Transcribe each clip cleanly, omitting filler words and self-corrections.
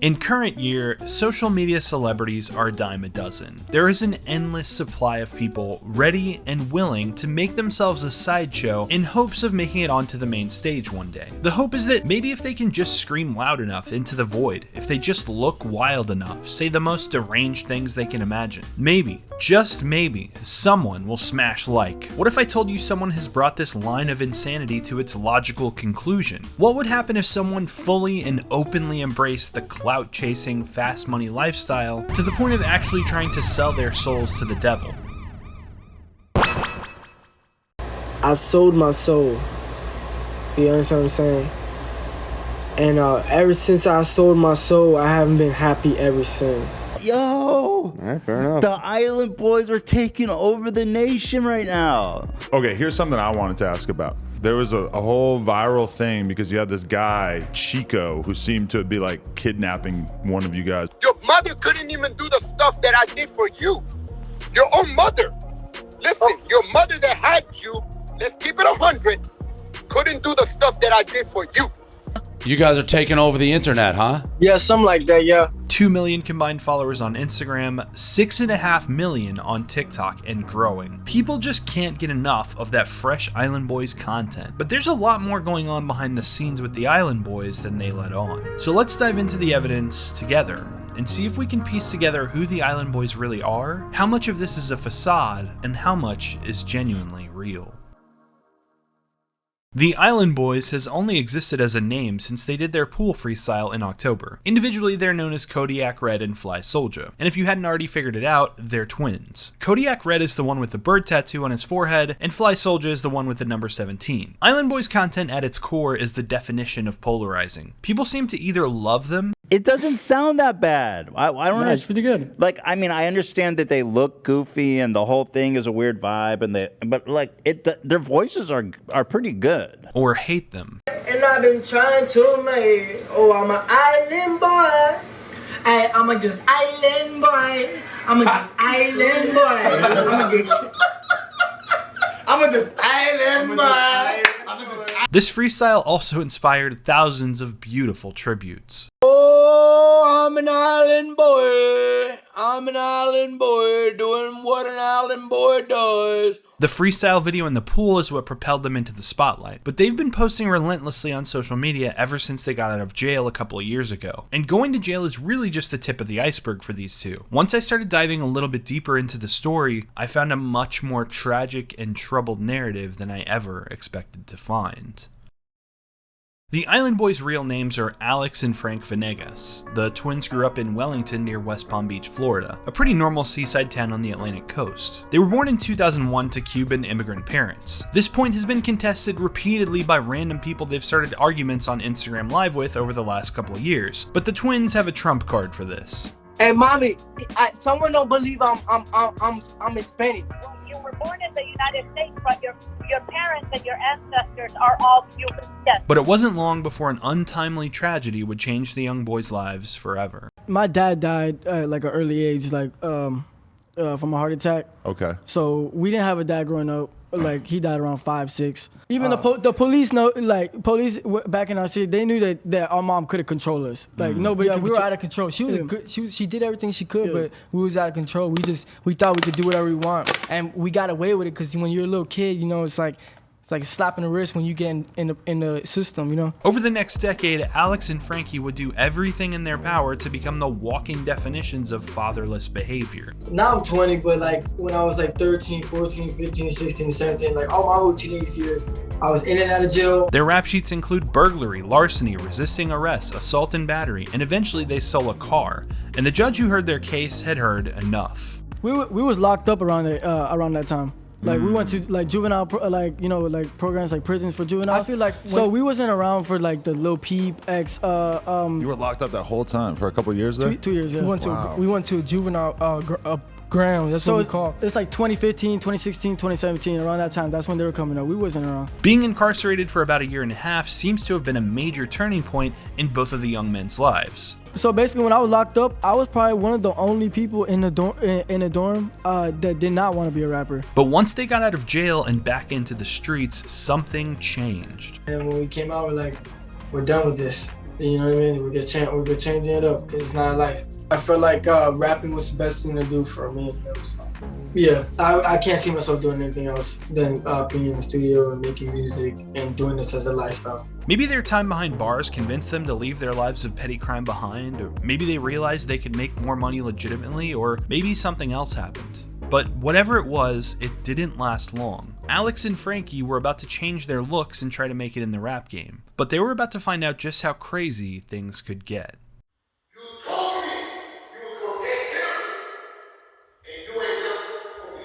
In current year, social media celebrities are a dime a dozen. There is an endless supply of people ready and willing to make themselves a sideshow in hopes of making it onto the main stage one day. The hope is that maybe if they can just scream loud enough into the void, if they just look wild enough, say the most deranged things they can imagine, maybe, just maybe, someone will smash like. What if I told you someone has brought this line of insanity to its logical conclusion? What would happen if someone fully and openly embraced the clout chasing, fast money lifestyle to the point of actually trying to sell their souls to the devil? I sold my soul. You understand what I'm saying? And ever since I sold my soul, I haven't been happy ever since. Yo, right, fair enough. The Island Boys are taking over the nation right now. Okay, here's something I wanted to ask about. There was a whole viral thing because you had this guy, Chico, who seemed to be like kidnapping one of you guys. Your mother couldn't even do the stuff that I did for you. Your own mother. Listen, your mother that had you, let's keep it 100, couldn't do the stuff that I did for you. You guys are taking over the internet, huh? Yeah, something like that, yeah. 2 million combined followers on Instagram, 6.5 million on TikTok, and growing. People just can't get enough of that fresh Island Boys content. But there's a lot more going on behind the scenes with the Island Boys than they let on. So let's dive into the evidence together and see if we can piece together who the Island Boys really are, how much of this is a facade, and how much is genuinely real. The Island Boys has only existed as a name since they did their pool freestyle in October. Individually, they're known as Kodiak Red and Fly Soldier, and if you hadn't already figured it out, they're twins. Kodiak Red is the one with the bird tattoo on his forehead, and Fly Soldier is the one with the number 17. Island Boys content at its core is the definition of polarizing. People seem to either love them. It doesn't sound that bad. I don't know. It's pretty good. Like, I mean, I understand that they look goofy and the whole thing is a weird vibe, but their voices are pretty good. Or hate them. And I've been trying to make, I'm an island boy. I'm a just island boy. I'm a just island boy. I'm a just island boy. This freestyle also inspired thousands of beautiful tributes. Oh, I'm an island boy. I'm an island boy doing what an island boy does. The freestyle video in the pool is what propelled them into the spotlight, but they've been posting relentlessly on social media ever since they got out of jail a couple of years ago. And going to jail is really just the tip of the iceberg for these two. Once I started diving a little bit deeper into the story, I found a much more tragic and troubled narrative than I ever expected to find. The Island Boys' real names are Alex and Frank Venegas. The twins grew up in Wellington near West Palm Beach, Florida, a pretty normal seaside town on the Atlantic coast. They were born in 2001 to Cuban immigrant parents. This point has been contested repeatedly by random people they've started arguments on Instagram Live with over the last couple of years, but the twins have a trump card for this. Hey, mommy, someone don't believe I'm Hispanic. You were born in the United States, but your parents and your ancestors are all Cuban. Yes. But it wasn't long before an untimely tragedy would change the young boys' lives forever. My dad died at like an early age, from a heart attack. Okay. So we didn't have a dad growing up. Like he died around 5, 6. Even the police know, like police back in our city, they knew that our mom couldn't control us. Like nobody. We were out of control. She was good. She did everything she could, but we was out of control. We thought we could do whatever we want, and we got away with it because when you're a little kid, you know, it's like slapping the wrist when you get in the system, you know? Over the next decade, Alex and Frankie would do everything in their power to become the walking definitions of fatherless behavior. Now I'm 20, but like when I was like 13, 14, 15, 16, 17, like all my whole teenage years, I was in and out of jail. Their rap sheets include burglary, larceny, resisting arrest, assault and battery, and eventually they stole a car. And the judge who heard their case had heard enough. We was locked up around that time. Like we went to like juvenile, programs like prisons for juvenile. I feel like so we wasn't around for like the Lil Peep X. You were locked up that whole time for a couple of years there. 2 years. Yeah. We went to a juvenile ground. That's what we call it. It's like 2015, 2016, 2017. Around that time, that's when they were coming up. We wasn't around. Being incarcerated for about a year and a half seems to have been a major turning point in both of the young men's lives. So basically, when I was locked up, I was probably one of the only people in the dorm that did not want to be a rapper. But once they got out of jail and back into the streets, something changed. And when we came out, we're like, we're done with this. You know what I mean? We could change it up because it's not life. I feel like rapping was the best thing to do for me. Yeah, I can't see myself doing anything else than being in the studio and making music and doing this as a lifestyle. Maybe their time behind bars convinced them to leave their lives of petty crime behind, or maybe they realized they could make more money legitimately, or maybe something else happened. But whatever it was, it didn't last long. Alex and Frankie were about to change their looks and try to make it in the rap game, but they were about to find out just how crazy things could get. You told me you was gonna take care of me, and you ain't done for me.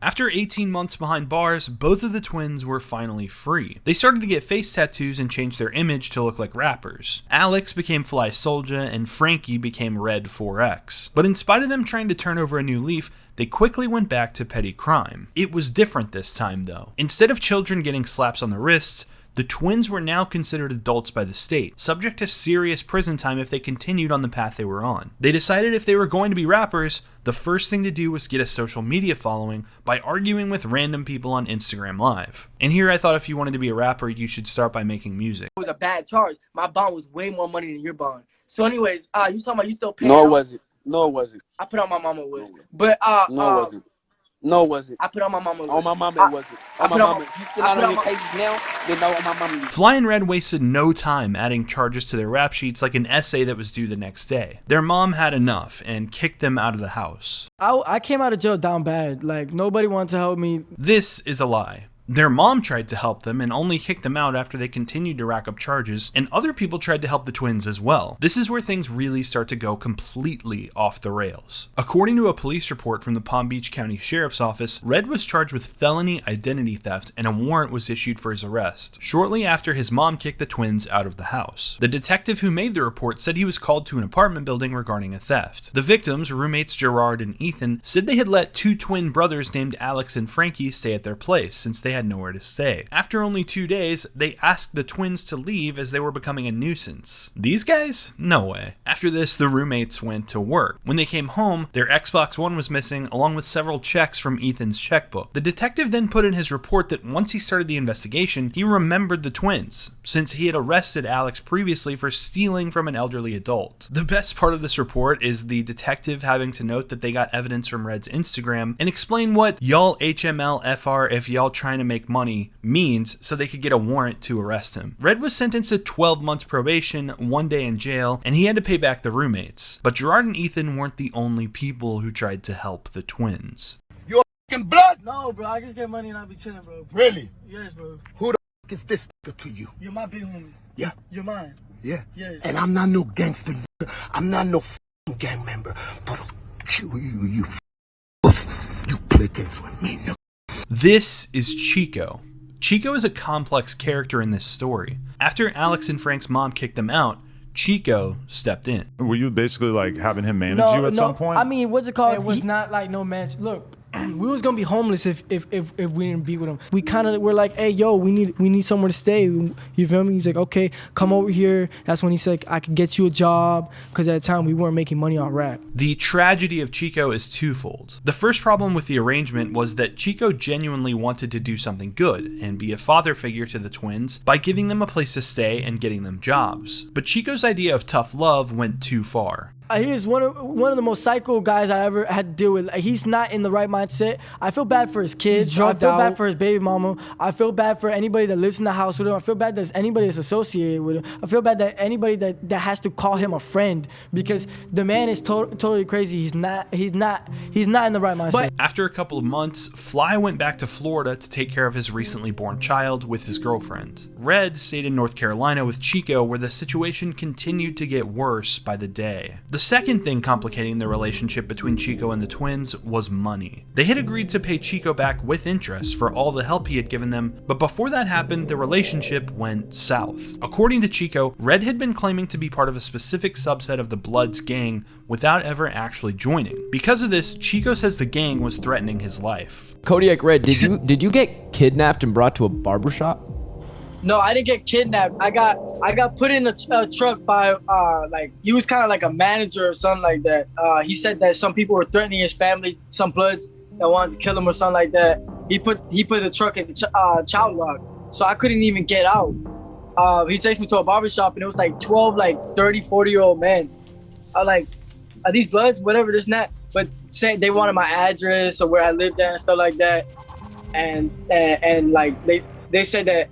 After 18 months behind bars, both of the twins were finally free. They started to get face tattoos and change their image to look like rappers. Alex became Fly Soulja and Frankie became Red 4X. But in spite of them trying to turn over a new leaf, they quickly went back to petty crime. It was different this time though. Instead of children getting slaps on the wrists, the twins were now considered adults by the state, subject to serious prison time if they continued on the path they were on. They decided if they were going to be rappers, the first thing to do was get a social media following by arguing with random people on Instagram Live. And here I thought if you wanted to be a rapper, you should start by making music. It was a bad charge. My bond was way more money than your bond. So anyways, you talking about you still paying? No, it wasn't. No, it wasn't. I put on my mama was. But no, it wasn't. No, it wasn't. I put on my mama was. On my mama, it wasn't. On my mama. You still out on your pages now? Then no, on my mama. Fly and Red wasted no time adding charges to their rap sheets like an essay that was due the next day. Their mom had enough and kicked them out of the house. I came out of jail down bad. Like, nobody wanted to help me. This is a lie. Their mom tried to help them and only kicked them out after they continued to rack up charges, and other people tried to help the twins as well. This is where things really start to go completely off the rails. According to a police report from the Palm Beach County Sheriff's Office, Red was charged with felony identity theft and a warrant was issued for his arrest, shortly after his mom kicked the twins out of the house. The detective who made the report said he was called to an apartment building regarding a theft. The victims, roommates Gerard and Ethan, said they had let two twin brothers named Alex and Frankie stay at their place since they had nowhere to stay. After only 2 days, they asked the twins to leave as they were becoming a nuisance. These guys? No way. After this, the roommates went to work. When they came home, their Xbox One was missing, along with several checks from Ethan's checkbook. The detective then put in his report that once he started the investigation, he remembered the twins, since he had arrested Alex previously for stealing from an elderly adult. The best part of this report is the detective having to note that they got evidence from Red's Instagram and explain what y'all HMLFR if y'all trying to make money means so they could get a warrant to arrest him. Red was sentenced to 12 months probation, 1 day in jail, and he had to pay back the roommates. But Gerard and Ethan weren't the only people who tried to help the twins. You're f***ing blood? No, bro, I just get money and I be chilling, bro. Really? Yes, bro. Who the f*** is this nigga to you? You're my big homie. Yeah. You're mine. Yeah. Yes. And I'm not no gangster. I'm not no f***ing gang member. But you play games with me, nigga. This is Chico. Chico is a complex character in this story. After Alex and Frank's mom kicked them out, Chico stepped in. Were you basically like having him manage you at some point? I mean, what's it called? It was not like no match. Look, we was gonna be homeless if we didn't be with him. We kind of were like, hey, yo, we need somewhere to stay. You feel me? He's like, okay, come over here. That's when he said, I could get you a job, because at the time we weren't making money on rap. The tragedy of Chico is twofold. The first problem with the arrangement was that Chico genuinely wanted to do something good and be a father figure to the twins by giving them a place to stay and getting them jobs. But Chico's idea of tough love went too far. He is one of the most psycho guys I ever had to deal with. Like, he's not in the right mindset. I feel bad for his kids. I feel bad for his baby mama. I feel bad for anybody that lives in the house with him. I feel bad that anybody that's associated with him. I feel bad that anybody that has to call him a friend, because the man is totally crazy. He's not in the right mindset. But after a couple of months, Fly went back to Florida to take care of his recently born child with his girlfriend. Red stayed in North Carolina with Chico, where the situation continued to get worse by the day. The second thing complicating the relationship between Chico and the twins was money. They had agreed to pay Chico back with interest for all the help he had given them, but before that happened, the relationship went south. According to Chico, Red had been claiming to be part of a specific subset of the Bloods gang without ever actually joining. Because of this, Chico says the gang was threatening his life. Kodiak Red, did you get kidnapped and brought to a barbershop? no, I didn't get kidnapped. I got put in a truck by like, he was kind of like a manager or something like that. He said that some people were threatening his family, some Bloods that wanted to kill him or something like that. He put the truck in child lock, so I couldn't even get out. he takes me to a barbershop, and it was like 12 like 30, 40-year-old men. I like, are these bloods? Whatever, this and that. But saying they wanted my address or where I lived at and stuff like that. And like they said that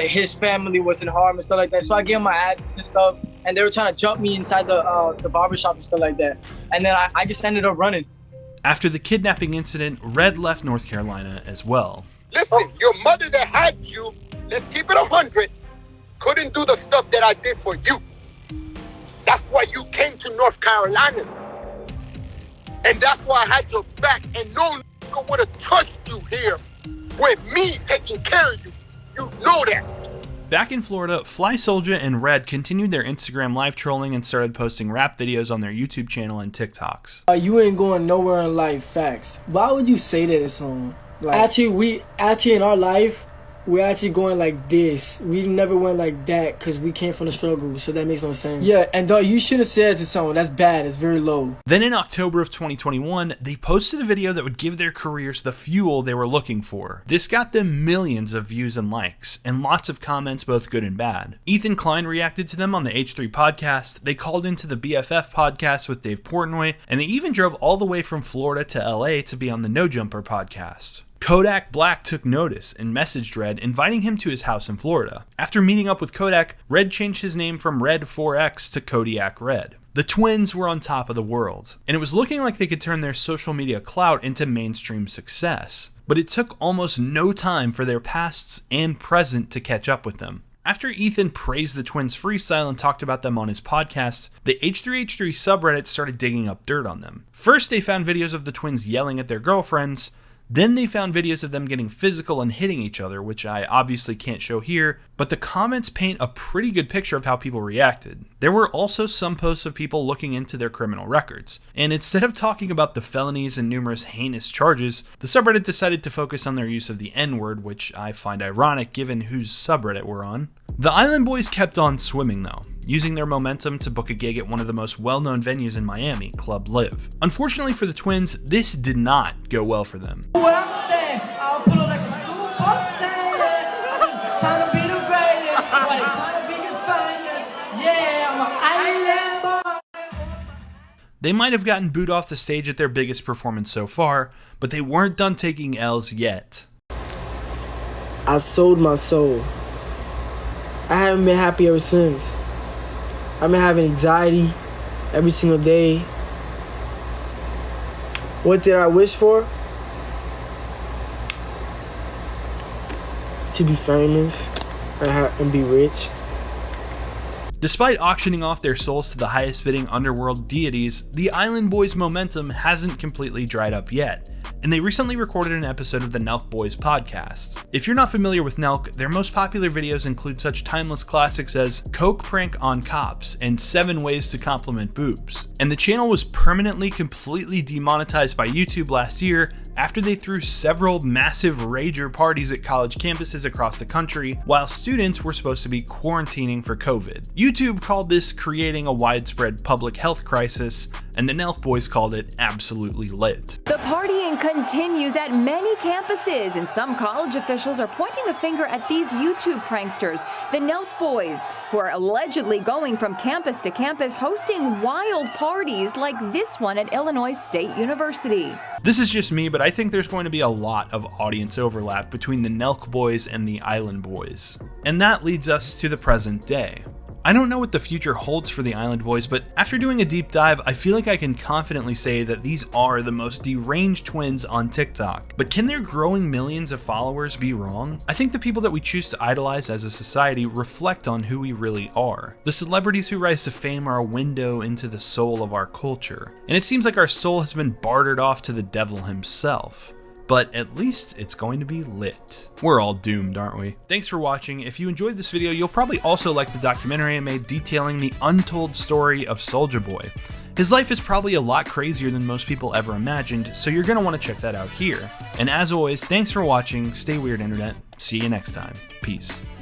his family was in harm and stuff like that. So I gave him my address and stuff, and they were trying to jump me inside the barbershop and stuff like that. And then I just ended up running. After the kidnapping incident, Red left North Carolina as well. Listen, your mother that had you, let's keep it 100, couldn't do the stuff that I did for you. That's why you came to North Carolina. And that's why I had your back, and no nigga would have touched you here with me taking care of you. You know that. Back in Florida, Fly Soulja and Red continued their Instagram live trolling and started posting rap videos on their YouTube channel and TikToks. You ain't going nowhere in life, facts. Why would you say that in song? Like, actually in our life, we're actually going like this. We never went like that because we came from the struggle, so that makes no sense. Yeah, and dog, you shouldn't say it to someone. That's bad. It's very low. Then in October of 2021, they posted a video that would give their careers the fuel they were looking for. This got them millions of views and likes, and lots of comments, both good and bad. Ethan Klein reacted to them on the H3 podcast, they called into the BFF podcast with Dave Portnoy, and they even drove all the way from Florida to LA to be on the No Jumper podcast. Kodak Black took notice and messaged Red, inviting him to his house in Florida. After meeting up with Kodak, Red changed his name from Red 4X to Kodiak Red. The twins were on top of the world, and it was looking like they could turn their social media clout into mainstream success. But it took almost no time for their pasts and present to catch up with them. After Ethan praised the twins' freestyle and talked about them on his podcast, the H3H3 subreddit started digging up dirt on them. First, they found videos of the twins yelling at their girlfriends. Then they found videos of them getting physical and hitting each other, which I obviously can't show here, but the comments paint a pretty good picture of how people reacted. There were also some posts of people looking into their criminal records, and instead of talking about the felonies and numerous heinous charges, the subreddit decided to focus on their use of the N-word, which I find ironic given whose subreddit we're on. The Island Boys kept on swimming though, using their momentum to book a gig at one of the most well-known venues in Miami, Club Live. Unfortunately for the twins, this did not go well for them. What I'm saying, I'll put on like a super saiyan, trying to be the greatest, trying to be his finest. Yeah, I'm an island boy. They might have gotten booed off the stage at their biggest performance so far, but they weren't done taking L's yet. I sold my soul. I haven't been happy ever since. I've been having anxiety every single day. What did I wish for? To be famous and be rich. Despite auctioning off their souls to the highest bidding underworld deities, the Island Boys' momentum hasn't completely dried up yet, and they recently recorded an episode of the Nelk Boys podcast. If you're not familiar with Nelk, their most popular videos include such timeless classics as Coke Prank on Cops and 7 Ways to Compliment Boobs. And the channel was permanently completely demonetized by YouTube last year after they threw several massive rager parties at college campuses across the country while students were supposed to be quarantining for COVID. YouTube called this creating a widespread public health crisis, and the Nelk Boys called it absolutely lit. The partying continues at many campuses, and some college officials are pointing the finger at these YouTube pranksters, the Nelk Boys, who are allegedly going from campus to campus hosting wild parties like this one at Illinois State University. This is just me, but I think there's going to be a lot of audience overlap between the Nelk Boys and the Island Boys. And that leads us to the present day. I don't know what the future holds for the Island Boys, but after doing a deep dive, I feel like I can confidently say that these are the most deranged twins on TikTok. But can their growing millions of followers be wrong? I think the people that we choose to idolize as a society reflect on who we really are. The celebrities who rise to fame are a window into the soul of our culture, and it seems like our soul has been bartered off to the devil himself. But at least it's going to be lit. We're all doomed, aren't we? Thanks for watching. If you enjoyed this video, you'll probably also like the documentary I made detailing the untold story of Soulja Boy. His life is probably a lot crazier than most people ever imagined, so you're gonna wanna check that out here. And as always, thanks for watching, stay weird internet, see you next time, peace.